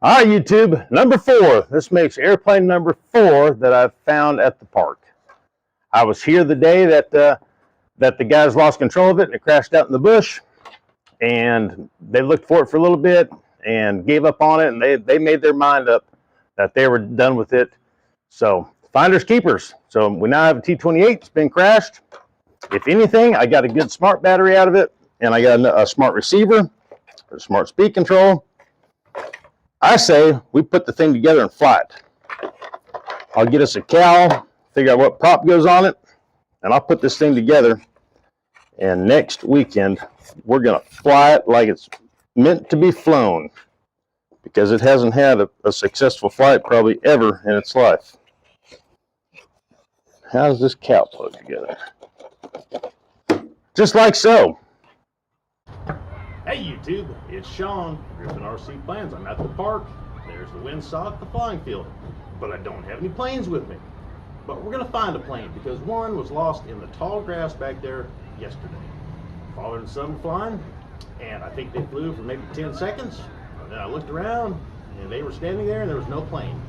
All right, YouTube, number 4. This makes airplane number 4 that I've found at the park. I was here the day that the guys lost control of it and it crashed out in the bush. And they looked for it for a little bit and gave up on it. And they made their mind up that they were done with it. So finders keepers. So we now have a T-28. It's been crashed. If anything, I got a good smart battery out of it. And I got a smart receiver, a smart speed control. I say we put the thing together and fly it. I'll get us a cowl, figure out what prop goes on it, and I'll put this thing together. And next weekend, we're going to fly it like it's meant to be flown, because it hasn't had a successful flight probably ever in its life. How does this cowl plug together? Just like so. Hey YouTube, it's Sean, Griffin RC Plans. I'm at the park. There's the windsock, the flying field. But I don't have any planes with me. But we're going to find a plane because one was lost in the tall grass back there yesterday. Father and son were flying, and I think they flew for maybe 10 seconds. And then I looked around, and they were standing there, and there was no plane.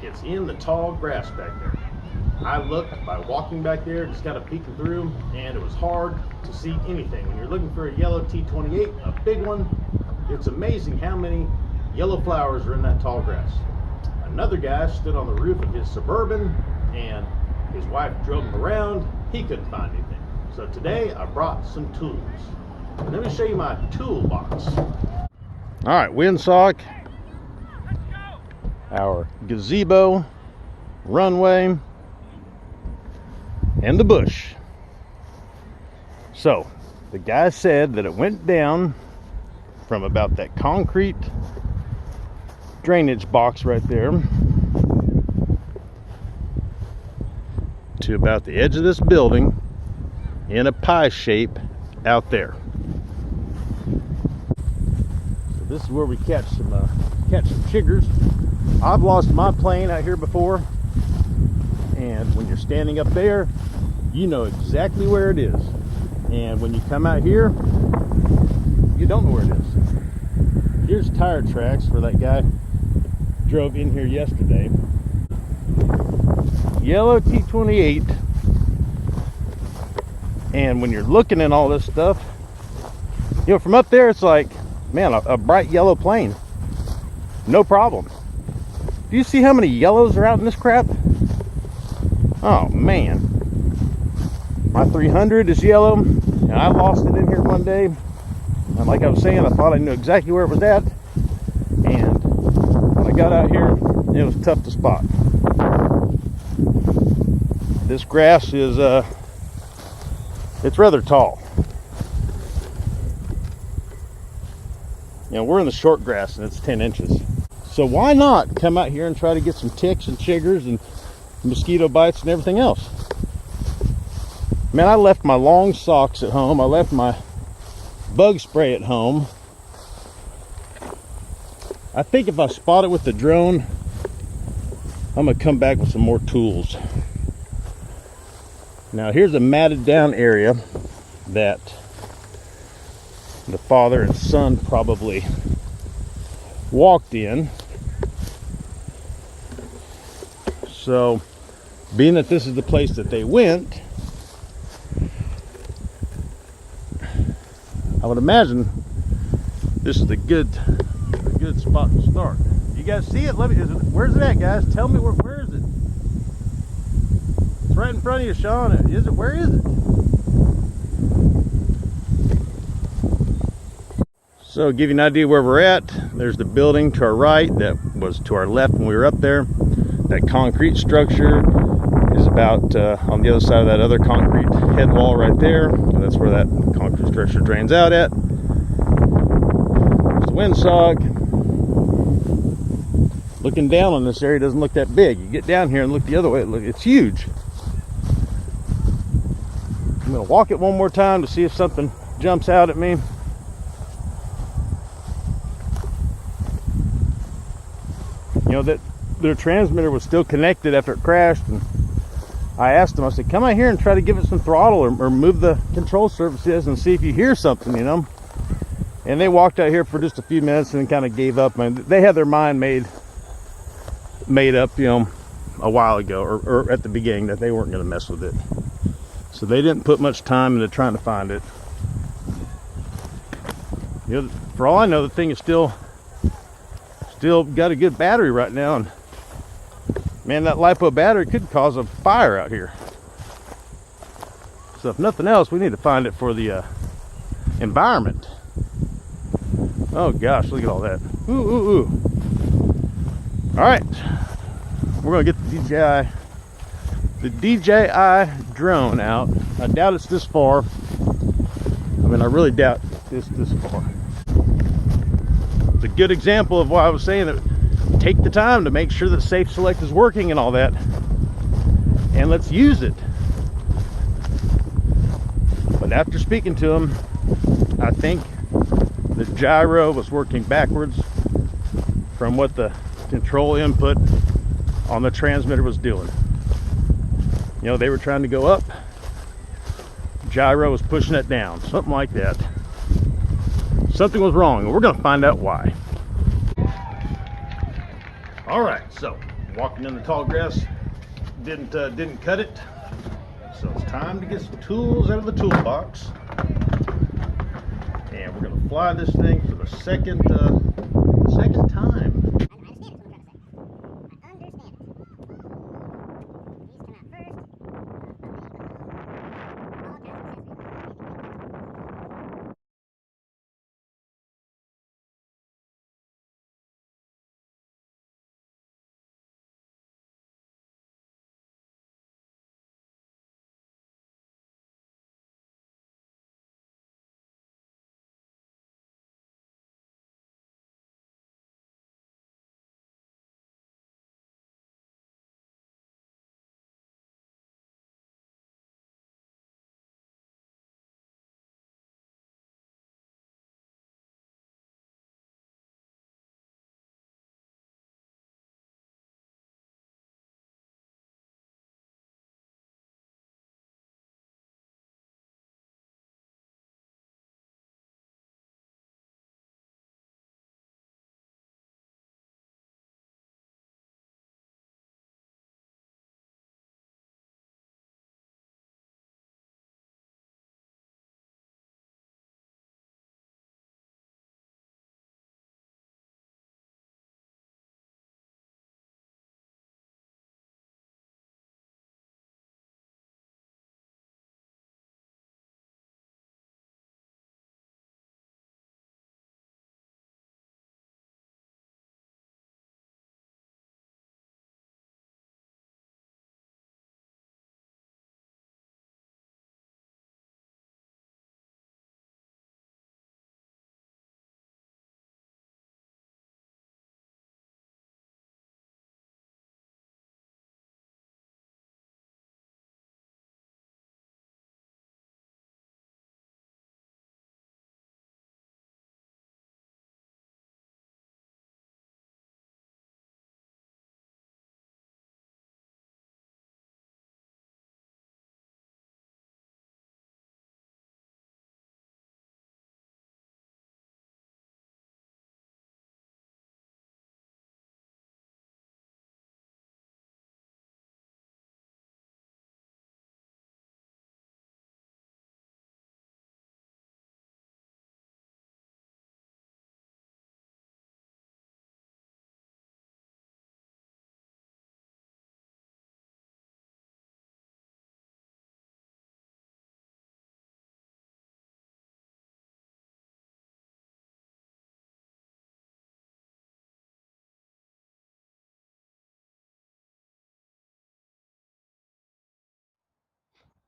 It's in the tall grass back there. I looked by walking back there, just kind of peeking through, and it was hard to see anything. When you're looking for a yellow T-28, a big one, it's amazing how many yellow flowers are in that tall grass. Another guy stood on the roof of his Suburban, and his wife drove him around. He couldn't find anything. So today I brought some tools. And let me show you my toolbox. All right, windsock, our gazebo, runway, and the bush. So the guy said that it went down from about that concrete drainage box right there to about the edge of this building in a pie shape out there. So this is where we catch some chiggers. I've lost my plane out here before, and when you're standing up there, you know exactly where it is. And when you come out here, you don't know where it is. Here's tire tracks where that guy drove in here yesterday. Yellow T-28. And when you're looking at all this stuff, you know, from up there, it's like, man, a bright yellow plane. No problem. Do you see how many yellows are out in this crap? Oh, man. My 300 is yellow, and I lost it in here one day. And like I was saying, I thought I knew exactly where it was at. And when I got out here, it was tough to spot. This grass is, it's rather tall. You know, we're in the short grass, and it's 10 inches. So why not come out here and try to get some ticks and chiggers and mosquito bites and everything else? Man, I left my long socks at home. I left my bug spray at home. I think if I spot it with the drone, I'm gonna come back with some more tools. Now here's a matted down area that the father and son probably walked in. So being that this is the place that they went, I would imagine this is a good spot to start. You guys see it? Where's it at, guys? Tell me where is it? It's right in front of you, Sean. Is it? Where is it? So, give you an idea where we're at. There's the building to our right that was to our left when we were up there. That concrete structure is about on the other side of that other concrete head wall right there. And that's where that concrete structure drains out at. There's the windsock. Looking down on this area doesn't look that big. You get down here and look the other way, it's huge. I'm going to walk it one more time to see if something jumps out at me. You know, that their transmitter was still connected after it crashed, and I asked them, I said, come out here and try to give it some throttle or move the control surfaces and see if you hear something, you know. And they walked out here for just a few minutes and then kind of gave up. And they had their mind made up, you know, a while ago, or at the beginning, that they weren't going to mess with it. So they didn't put much time into trying to find it. You know, for all I know, the thing is still got a good battery right now, and man, that LiPo battery could cause a fire out here. So if nothing else, we need to find it for the environment. Oh gosh, look at all that. Ooh, ooh, ooh. All right, we're gonna get the DJI drone out. I doubt it's this far. I mean, I really doubt it's this far. It's a good example of why I was saying that take the time to make sure that Safe Select is working and all that, and let's use it. But after speaking to him, I think the gyro was working backwards from what the control input on the transmitter was doing. You know, they were trying to go up, gyro was pushing it down, something like that. Something was wrong, and we're going to find out why. All right, so walking in the tall grass didn't cut it, so it's time to get some tools out of the toolbox, and we're going to fly this thing for the second time.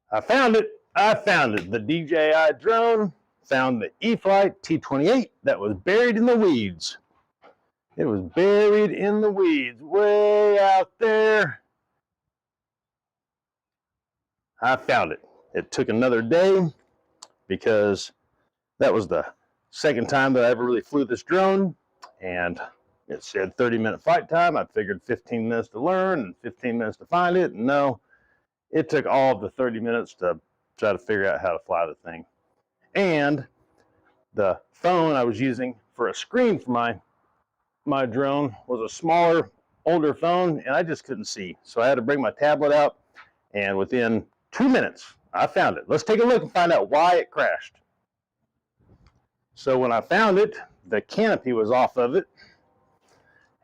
I found it. The DJI drone found the E-Flite T28 that was buried in the weeds. It was buried in the weeds way out there. I found it. It took another day because that was the second time that I ever really flew this drone, and it said 30-minute flight time. I figured 15 minutes to learn and 15 minutes to find it. And no, it took all of the 30 minutes to try to figure out how to fly the thing. And The phone I was using for a screen for my drone was a smaller, older phone, and I just couldn't see. So I had to bring my tablet out, and within 2 minutes, I found it. Let's take a look and find out why it crashed. So when I found it, the canopy was off of it,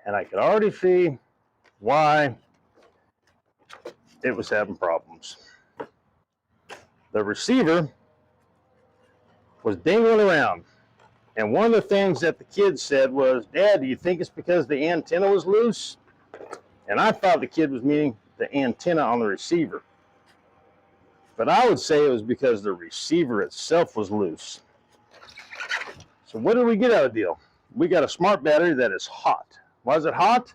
and I could already see why it was having problems. The receiver was dangling around. And one of the things that the kid said was, "Dad, do you think it's because the antenna was loose?" And I thought the kid was meaning the antenna on the receiver. But I would say it was because the receiver itself was loose. So what did we get out of the deal? We got a smart battery that is hot. Why is it hot?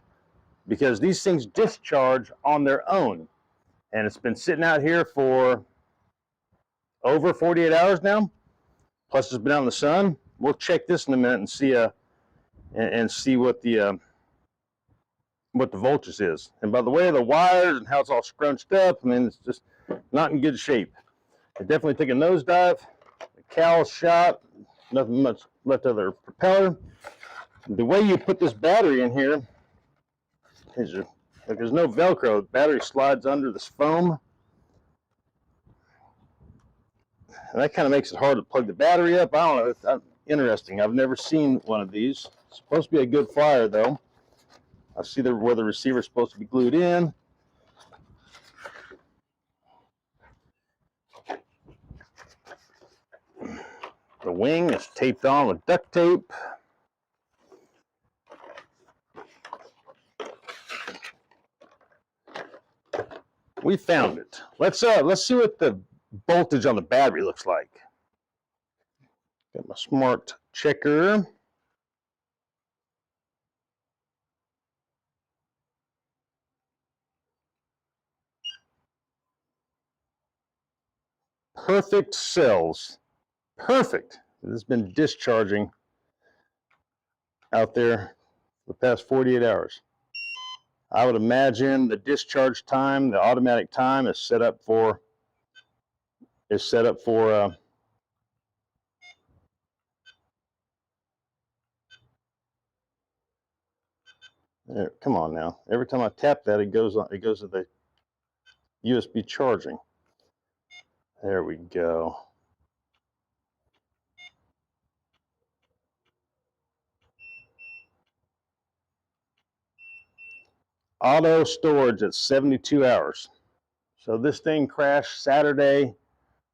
Because these things discharge on their own. And it's been sitting out here for over 48 hours now. Plus it's been out in the sun. We'll check this in a minute and see what the voltage is. And by the way of the wires and how it's all scrunched up, I mean, it's just not in good shape. It definitely took a nosedive. The cow's shot. Nothing much left of the propeller. The way you put this battery in here is if there's no Velcro, the battery slides under this foam. And that kind of makes it hard to plug the battery up. I don't know. It's interesting. I've never seen one of these. It's supposed to be a good flyer, though. I see where the receiver is supposed to be glued in. The wing is taped on with duct tape. We found it. Let's see what the voltage on the battery looks like. Got my smart checker. Perfect cells. Perfect. It has been discharging out there for the past 48 hours. I would imagine the discharge time, the automatic time, is set up for there, come on now. Every time I tap that, it goes on. It goes to the USB charging. There we go. Auto storage at 72 hours. So this thing crashed Saturday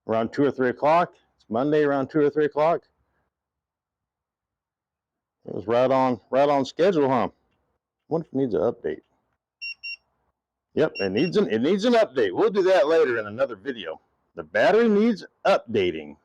around 2 or 3 o'clock. It's Monday around 2 or 3 o'clock. It was right on schedule, huh? I wonder if it needs an update. Yep, it needs an update. We'll do that later in another video. The battery needs updating.